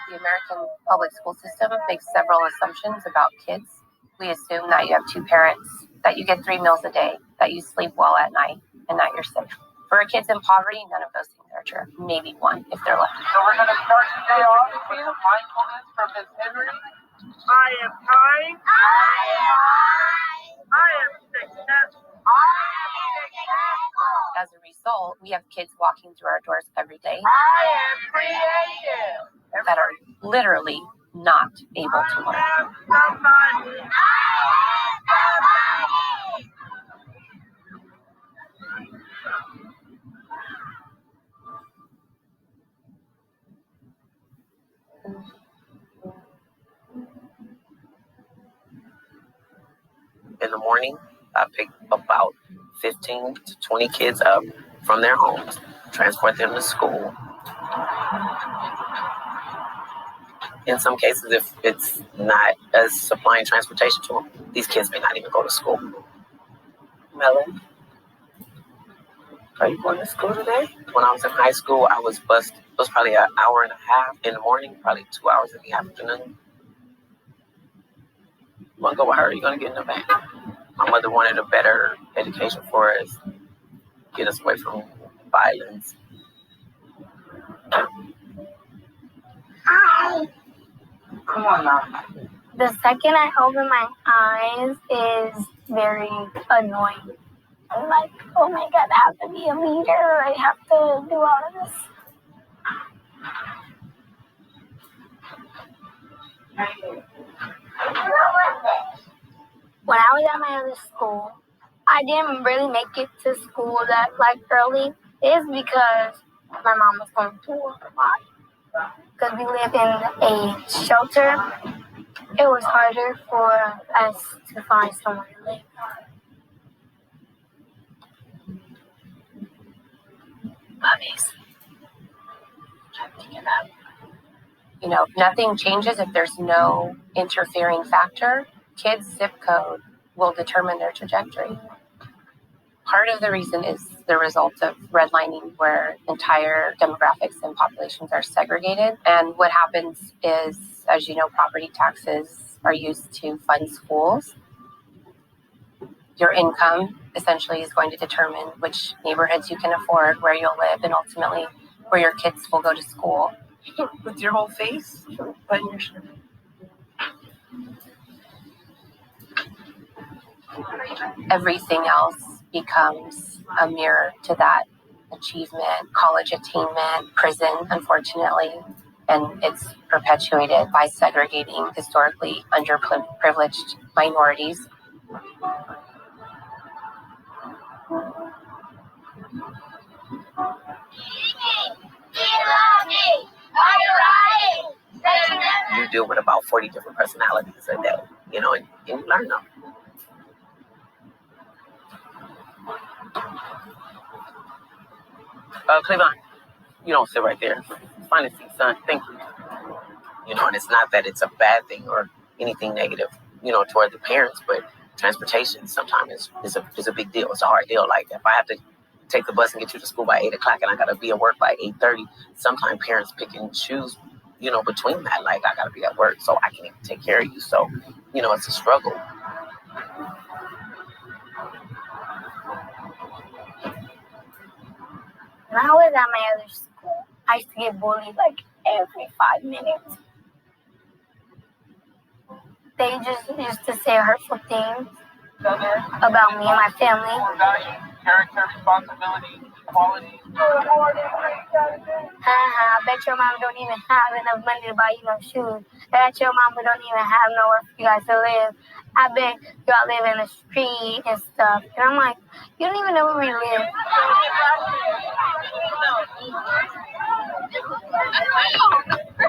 The American public school system makes several assumptions about kids. We assume that you have two parents, that you get 3 meals a day, that you sleep well at night, and that you're safe. For kids in poverty, none of those things are true. Maybe one, if they're lucky. So we're going to start today off with mindfulness from Ms. Henry. I am kind. I am successful. As a result, we have kids walking through our doors every day. I am creative. That are literally not able to learn. In the morning, I pick about 15 to 20 kids up from their homes, transport them to school. In some cases, if it's not as supplying transportation to them, these kids may not even go to school. Melon, are you going to school today? When I was in high school, I was bused. It was probably an hour and a half in the morning, probably 2 hours in the afternoon. You want to go with her? Or are you going to get in the van? My mother wanted a better education for us, get us away from violence. Hi. Come on now. The second I open my eyes is very annoying. I'm like, oh my God, I have to be a leader. I have to do all of this. When I was at my other school, I didn't really make it to school that early. It's because my mom was going to work a lot. Because we live in a shelter, it was harder for us to find somewhere to live. Puppies. You know, nothing changes if there's no interfering factor. Kids' zip code will determine their trajectory. Part of the reason is the result of redlining, where entire demographics and populations are segregated. And what happens is, as you know, property taxes are used to fund schools. Your income essentially is going to determine which neighborhoods you can afford, where you'll live, and ultimately where your kids will go to school. With your whole face, button your shirt. Everything else becomes a mirror to that achievement, college attainment, prison, unfortunately, and it's perpetuated by segregating historically underprivileged minorities. You deal with about 40 different personalities a day, you know, and you learn them. Cleveland, you don't sit right there. Find a seat, son. Thank you. You know, and it's not that it's a bad thing or anything negative, you know, toward the parents, but transportation sometimes is a big deal. It's a hard deal. Like, if I have to take the bus and get you to school by 8 o'clock and I got to be at work by 8:30, sometimes parents pick and choose, you know, between that. Like, I got to be at work so I can even take care of you. So, you know, it's a struggle. When I was at my other school, I used to get bullied every 5 minutes. They just used to say hurtful things about me and my family. Value, character, responsibility, equality. I bet your mom don't even have enough money to buy you no shoes. I bet your mama don't even have nowhere for you guys to live. I bet y'all live in the street and stuff. And I'm like, you don't even know where we live.